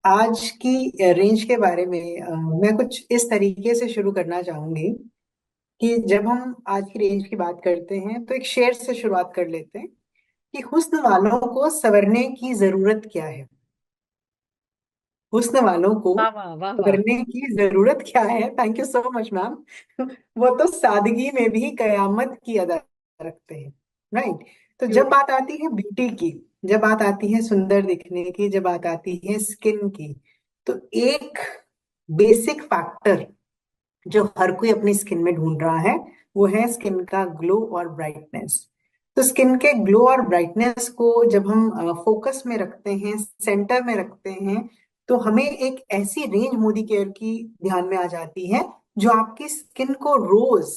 आज की रेंज के बारे में मैं कुछ इस तरीके से शुरू करना चाहूंगी कि जब हम आज की रेंज की बात करते हैं तो एक शेर से शुरुआत कर लेते हैं कि हुस्न वालों को संवरने की जरूरत क्या है। हुस्न वालों को वाह वाह वाह वाह। संवरने की जरूरत क्या है। Thank you so much ma'am. वो तो सादगी में भी कयामत की अदा रखते हैं। राइट। तो जब बात आती है ब्यूटी की, जब बात आती है सुंदर दिखने की, जब बात आती है स्किन की, तो एक बेसिक फैक्टर जो हर कोई अपनी स्किन में ढूंढ रहा है वो है स्किन का ग्लो और ब्राइटनेस। तो स्किन के ग्लो और ब्राइटनेस को जब हम फोकस में रखते हैं, सेंटर में रखते हैं, तो हमें एक ऐसी रेंज मोदी केयर की ध्यान में आ जाती है जो आपकी स्किन को रोज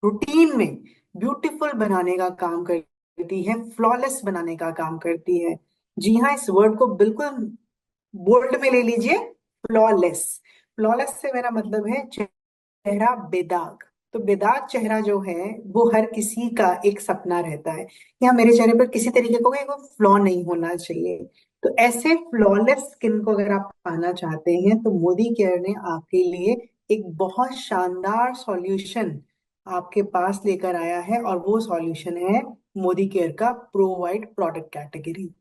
रूटीन में ब्यूटीफुल बनाने का काम करती है, फ्लॉलेस बनाने का काम करती है। जी हाँ, इस वर्ड को बिल्कुल बोल्ड में ले लीजिए। फ्लॉलेस। फ्लॉलेस से मेरा मतलब है चेहरा बेदाग। तो बेदाग चेहरा जो है वो हर किसी का एक सपना रहता है कि हाँ, मेरे चेहरे पर किसी तरीके का कोई फ्लॉ नहीं होना चाहिए। तो ऐसे फ्लॉलेस स्किन को अगर आप पाना चाहते हैं तो मोदी केयर ने आपके लिए एक बहुत शानदार सॉल्यूशन आपके पास लेकर आया है, और वो सॉल्यूशन है मोदी केयर का प्रोवाइड प्रोडक्ट कैटेगरी।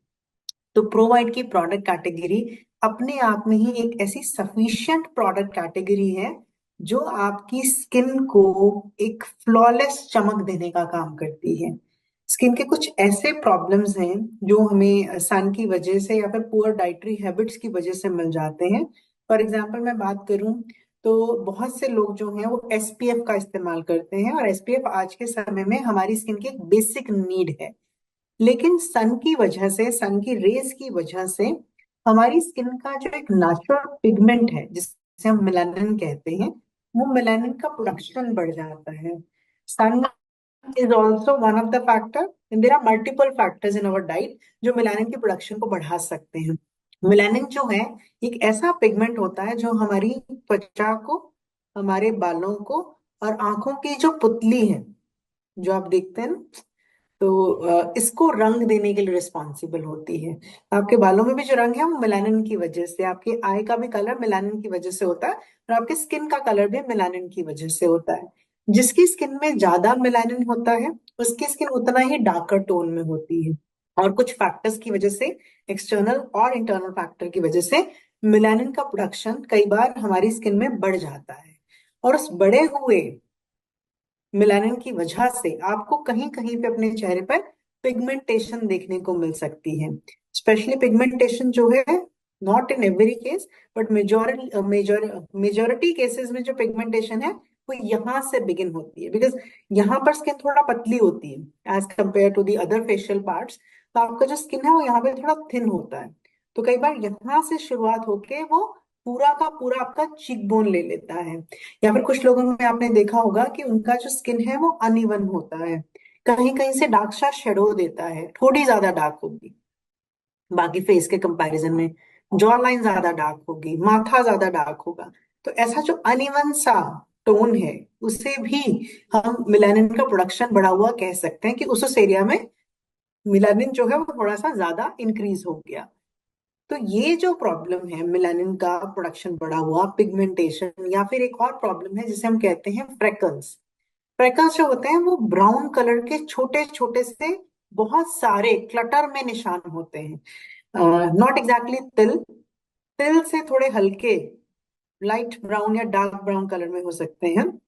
तो प्रोवाइड की प्रोडक्ट कैटेगरी अपने आप में ही एक ऐसी सफिशिएंट प्रोडक्ट कैटेगरी है जो आपकी स्किन को एक फ्लॉलेस चमक देने का काम करती है। स्किन के कुछ ऐसे प्रॉब्लम्स हैं जो हमें सन की वजह से या फिर पुअर डाइटरी हैबिट्स की वजह से मिल जाते हैं। फॉर एग्जाम्पल मैं बात करूं तो बहुत से लोग जो हैं वो एसपीएफ का इस्तेमाल करते हैं, और एसपीएफ आज के समय में हमारी स्किन की एक बेसिक नीड है। लेकिन सन की वजह से, सन की रेज की वजह से हमारी स्किन का जो एक नेचुरल पिगमेंट है जिसे हम मेलानिन कहते हैं, वो मेलानिन का प्रोडक्शन बढ़ जाता है। Sun is also one of the factor, and there are multiple factors in our diet जो मेलानिन की प्रोडक्शन को बढ़ा सकते हैं। मेलानिन जो है एक ऐसा पिगमेंट होता है जो हमारी त्वचा को, हमारे बालों को और आंखों की जो पुतली है जो आप देखते हैं ना, तो इसको रंग देने के लिए रिस्पॉन्सिबल होती है। आपके बालों में भी जो रंग है वो मेलानिन की वजह से, आपके आई का भी कलर मेलानिन की वजह से होता है, और आपके स्किन का कलर भी मेलानिन की वजह से होता है। जिसकी स्किन में ज्यादा मेलानिन होता है उसकी स्किन उतना ही डार्कर टोन में होती है। और कुछ फैक्टर्स की वजह से, एक्सटर्नल और इंटरनल फैक्टर की वजह से मेलानिन का प्रोडक्शन कई बार हमारी स्किन में बढ़ जाता है। और उस बढ़े हुए मिलानिन की वजह से आपको कहीं कहीं पे अपने चेहरे पर पिगमेंटेशन देखने को मिल सकती है। स्पेशली पिगमेंटेशन जो है, not in every case but majority cases में जो पिगमेंटेशन है वो यहाँ से बिगिन होती है, बिकॉज यहाँ पर स्किन थोड़ा पतली होती है as compare to the other facial parts. तो आपका जो स्किन है वो यहाँ पे थोड़ा थिन होता है। तो कई बार यहाँ से शुरुआत होके वो पूरा का पूरा आपका चीक बोन ले लेता है। या फिर कुछ लोगों में आपने देखा होगा कि उनका जो स्किन है वो अनइवन होता है, कहीं कहीं से डार्क सा शेडो देता है, थोड़ी ज्यादा डार्क होगी बाकी फेस के कंपैरिजन में। जॉ लाइन ज्यादा डार्क होगी, माथा ज्यादा डार्क होगा। तो ऐसा जो अनइवन सा टोन है उसे भी हम मिलानिन का प्रोडक्शन बढ़ा हुआ कह सकते हैं कि उस एरिया में मिलानिन जो है वो थोड़ा सा ज्यादा इंक्रीज हो गया। तो ये जो प्रॉब्लम है मिलानिन का प्रोडक्शन बढ़ा हुआ, पिगमेंटेशन, या फिर एक और प्रॉब्लम है जिसे हम कहते हैं फ्रेकल्स। फ्रेकल्स जो होते हैं वो ब्राउन कलर के छोटे छोटे से बहुत सारे क्लटर में निशान होते हैं। नॉट एग्जैक्टली तिल, तिल से थोड़े हल्के लाइट ब्राउन या डार्क ब्राउन कलर में हो सकते हैं।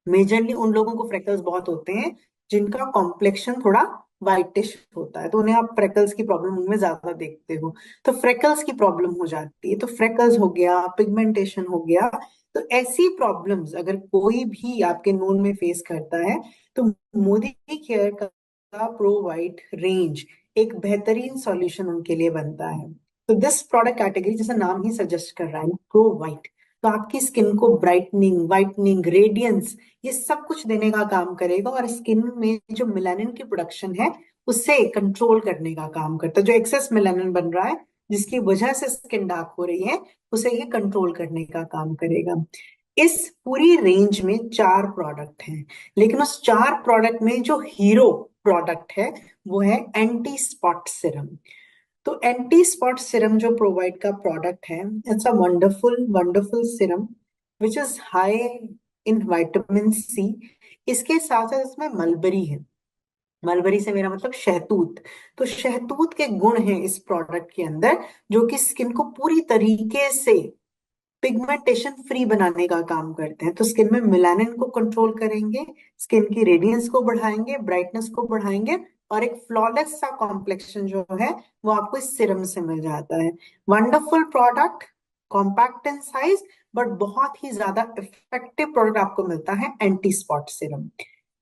मेजरली उन लोगों को फ्रेकल्स बहुत होते हैं जिनका कॉम्प्लेक्शन थोड़ा वाइटिश होता है, तो उन्हें आप फ्रेकल्स की प्रॉब्लम उनमें ज्यादा देखते हो। तो फ्रेकल्स की प्रॉब्लम हो जाती है, तो फ्रेकल्स हो गया, पिगमेंटेशन हो गया। तो ऐसी प्रॉब्लम्स अगर कोई भी आपके नोन में फेस करता है तो मोदी केयर का प्रो वाइट रेंज एक बेहतरीन सॉल्यूशन उनके लिए बनता है। तो दिस प्रोडक्ट कैटेगरी, जैसा नाम ही सजेस्ट कर रहा है, प्रो वाइट, तो आपकी स्किन को ब्राइटनिंग, वाइटनिंग, रेडियंस, ये सब कुछ देने का काम करेगा, और स्किन में जो मेलानिन की प्रोडक्शन है उसे कंट्रोल करने का काम करता है। जो एक्सेस मेलानिन बन रहा है जिसकी वजह से स्किन डार्क हो रही है उसे ये कंट्रोल करने का काम करेगा। इस पूरी रेंज में चार प्रोडक्ट हैं, लेकिन उस चार प्रोडक्ट में जो हीरो प्रोडक्ट है वो है एंटी स्पॉट सिरम। तो एंटी स्पॉट सिरम जो प्रोवाइड का प्रोडक्ट है, it's a wonderful wonderful serum which is high in vitamin C. इसके साथ साथ इसमें मलबरी है। मलबरी से मेरा मतलब शहतूत। तो शहतूत के गुण हैं इस प्रोडक्ट के अंदर, जो कि स्किन को पूरी तरीके से पिगमेंटेशन फ्री बनाने का काम करते हैं। तो स्किन में मिलानिन को कंट्रोल करेंगे, स्किन की रेडियंस को बढ़ाएंगे, ब्राइटनेस को बढ़ाएंगे, और एक फ्लॉलेस सा कॉम्प्लेक्शन जो है वो आपको इस सिरम से मिल जाता है। Wonderful product, compact in size, but बहुत ही ज्यादा इफेक्टिव प्रोडक्ट आपको मिलता है एंटी स्पॉट सिरम।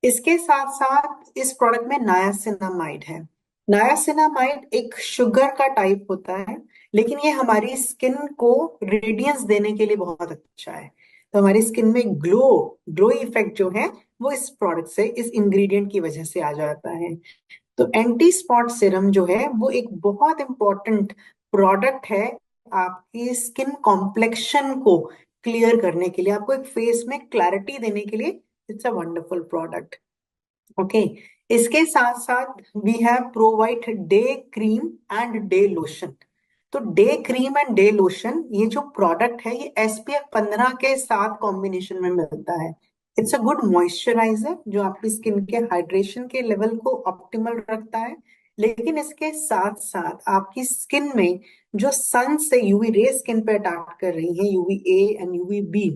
इसके साथ साथ इस प्रोडक्ट में नायासिनामाइड है। नायासिनामाइड एक शुगर का टाइप होता है, लेकिन ये हमारी स्किन को रेडियंस देने के लिए बहुत अच्छा है। तो हमारी स्किन में ग्लो इफेक्ट जो है वो इस प्रोडक्ट से, इस इंग्रेडिएंट की वजह से आ जाता है। तो एंटी स्पॉट सिरम जो है वो एक बहुत इंपॉर्टेंट प्रोडक्ट है आपकी स्किन कॉम्प्लेक्शन को क्लियर करने के लिए, आपको एक फेस में क्लैरिटी देने के लिए। It's a wonderful product. Okay. इसके साथ साथ we have provide day cream and day lotion. तो day cream and day lotion, ये जो प्रोडक्ट है ये SPF 15 के साथ कॉम्बिनेशन में मिलता है। इट्स अ गुड मॉइस्चराइजर जो आपकी स्किन के हाइड्रेशन के लेवल को ऑप्टिमल रखता है। लेकिन इसके साथ साथ आपकी स्किन में जो सन से यूवी रे स्किन पे अटैक कर रही है, UVA एंड UVB,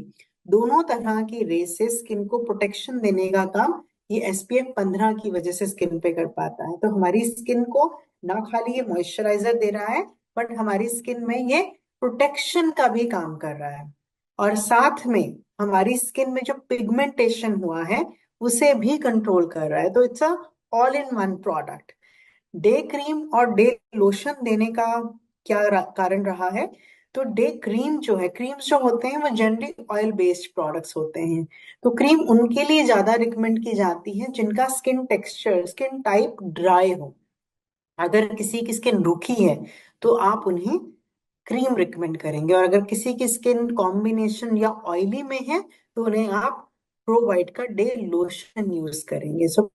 दोनों तरह की रे से स्किन को प्रोटेक्शन देने का काम ये SPF 15 की वजह से स्किन पे कर पाता है। तो हमारी स्किन को ना खाली ये मॉइस्चराइजर दे रहा है, बट हमारी स्किन में ये प्रोटेक्शन का भी काम कर रहा है। और साथ में हमारी स्किन में जो पिगमेंटेशन हुआ है उसे भी कंट्रोल कर रहा है। तो it's a all in one product. Day cream और डे लोशन देने का क्या कारण रहा है? तो डे क्रीम जो है, क्रीम्स जो होते हैं वो जनरली ऑयल बेस्ड प्रोडक्ट्स होते हैं। तो क्रीम उनके लिए ज्यादा रिकमेंड की जाती है जिनका skin texture, skin type dry हो। अगर किसी की स्किन रूखी है तो आप उन्हें क्रीम रिकमेंड करेंगे, और अगर किसी की स्किन कॉम्बिनेशन या ऑयली में है तो उन्हें आप प्रोवाइड का डे लोशन यूज करेंगे। सो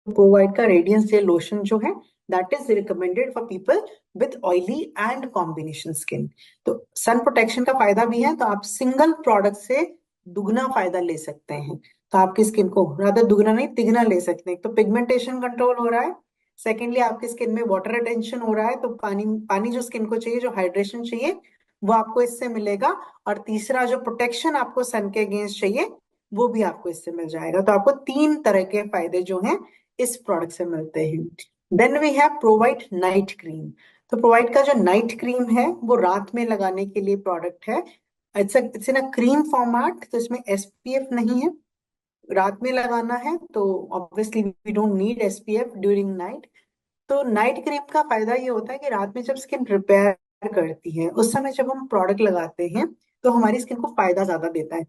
प्रोवाइड का रेडियंस डे लोशन जो है, that is recommended for people with oily and combination skin. तो सन प्रोटेक्शन का फायदा भी है, तो आप सिंगल प्रोडक्ट से दुगना फायदा ले सकते हैं। तो आपकी स्किन को rather दुगना नहीं तिगना ले सकते हैं। तो पिगमेंटेशन कंट्रोल हो रहा है, सेकेंडली आपकी स्किन में वाटर रिटेंशन हो रहा है, तो पानी पानी जो स्किन को चाहिए, जो हाइड्रेशन चाहिए, वो आपको इससे मिलेगा। और तीसरा जो प्रोटेक्शन आपको सन के अगेंस्ट चाहिए वो भी आपको इससे मिल जाएगा। तो आपको तीन तरह के फायदे जो हैं इस प्रोडक्ट से मिलते हैं। Then we have provide night cream. तो प्रोवाइड का जो नाइट क्रीम है वो रात में लगाने के लिए प्रोडक्ट है। It's in a cream format, तो इसमें SPF नहीं है। रात में लगाना है तो obviously we don't need SPF during night. तो नाइट क्रीम का फायदा ये होता है कि रात में जब स्किन रिपेयर करती है उस समय जब हम प्रोडक्ट लगाते हैं तो हमारी स्किन को फायदा ज्यादा देता है।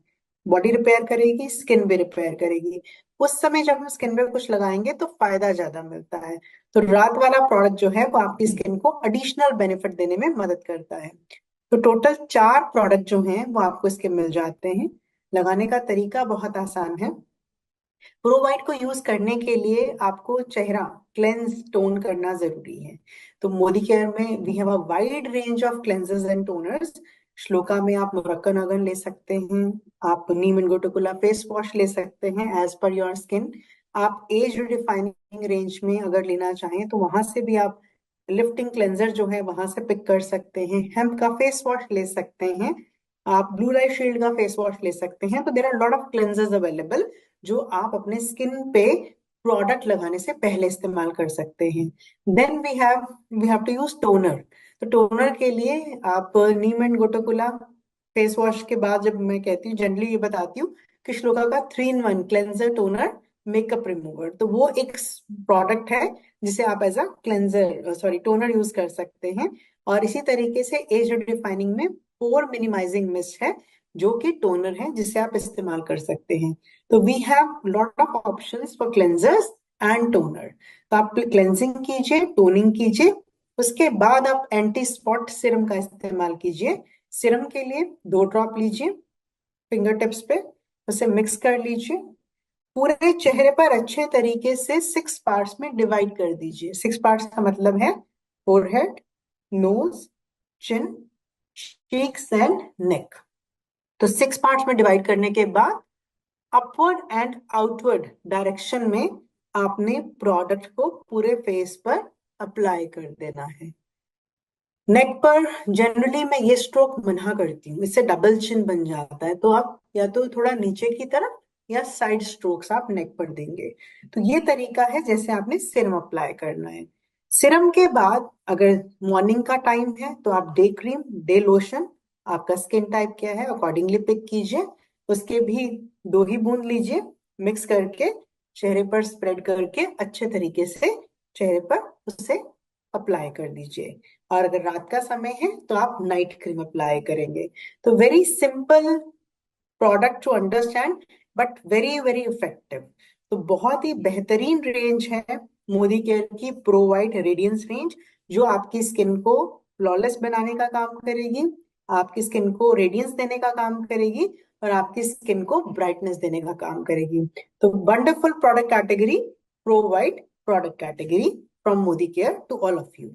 बॉडी रिपेयर करेगी, स्किन भी रिपेयर करेगी। उस समय जब हम स्किन पे कुछ लगाएंगे तो फायदा ज्यादा मिलता है। तो रात वाला प्रोडक्ट जो है वो आपकी स्किन को एडिशनल बेनिफिट देने में मदद करता है। तो टोटल 4 प्रोडक्ट जो हैं वो आपको इसके मिल जाते हैं। लगाने का तरीका बहुत आसान है। प्रोवाइड को यूज करने के लिए आपको चेहरा क्लेंस टोन करना जरूरी है। तो मोदी केयर में we have a wide range of cleansers and toners. Shloka में आप मुरक्कनगन ले सकते हैं, आप neem and gotukola face wash ले सकते हैं एज पर योर स्किन। आप एज डिफाइनिंग रेंज में अगर लेना चाहें तो वहां से भी आप लिफ्टिंग क्लेंजर जो है वहां से पिक कर सकते हैं। हेम्प का फेस वॉश ले सकते हैं, आप ब्लू लाइट शील्ड का फेस वॉश ले सकते हैं। तो there are lot of cleansers available जो आप अपने स्किन पे प्रोडक्ट लगाने से पहले इस्तेमाल कर सकते हैं। Then we have to use toner. तो टोनर के लिए आप neem and gotukola face wash के बाद, जब मैं कहती हूँ जनरली ये बताती हूँ कि श्लोका का 3 in 1 cleanser toner makeup remover, तो वो एक प्रोडक्ट है जिसे आप as a cleanser sorry toner use कर सकते हैं। और इसी तरीके से एज डिफाइनिंग में पोर मिनिमाइजिंग मिस्ट है जो कि टोनर है जिसे आप इस्तेमाल कर सकते हैं। तो we have lot of options for cleansers and toner. तो आप क्लेंजिंग कीजिए, टोनिंग कीजिए, उसके बाद आप एंटी स्पॉट सिरम का इस्तेमाल कीजिए। सिरम के लिए 2 ड्रॉप लीजिए फिंगर टिप्स पे, उसे मिक्स कर लीजिए, पूरे चेहरे पर अच्छे तरीके से 6 पार्ट्स में डिवाइड कर दीजिए। 6 पार्ट्स का मतलब है forehead, nose, chin, cheeks and neck. तो 6 पार्ट्स में डिवाइड करने के बाद अपवर्ड एंड आउटवर्ड डायरेक्शन में आपने प्रोडक्ट को पूरे फेस पर अप्लाई कर देना है। नेक पर जनरली मैं ये स्ट्रोक मना करती हूँ, इससे डबल चिन बन जाता है। तो आप या तो थोड़ा नीचे की तरफ या साइड स्ट्रोक्स आप नेक पर देंगे। तो ये तरीका है जैसे आपने सिरम अप्लाई करना है। सिरम के बाद अगर मॉर्निंग का टाइम है तो आप डे क्रीम, डे लोशन, आपका स्किन टाइप क्या है अकॉर्डिंगली पिक कीजिए। उसके भी 2 ही बूंद लीजिए, मिक्स करके चेहरे पर स्प्रेड करके अच्छे तरीके से चेहरे पर उसे अप्लाई कर दीजिए। और अगर रात का समय है तो आप नाइट क्रीम अप्लाई करेंगे। तो very simple product to understand, but very very effective. तो बहुत ही बेहतरीन रेंज है मोदी केयर की प्रो वाइट रेडियंस रेंज, जो आपकी स्किन को फ्लॉलेस बनाने का काम करेगी, आपकी स्किन को रेडियंस देने का काम करेगी और आपकी स्किन को ब्राइटनेस देने का काम करेगी। तो wonderful product category, pro white product category from Modicare to all of you.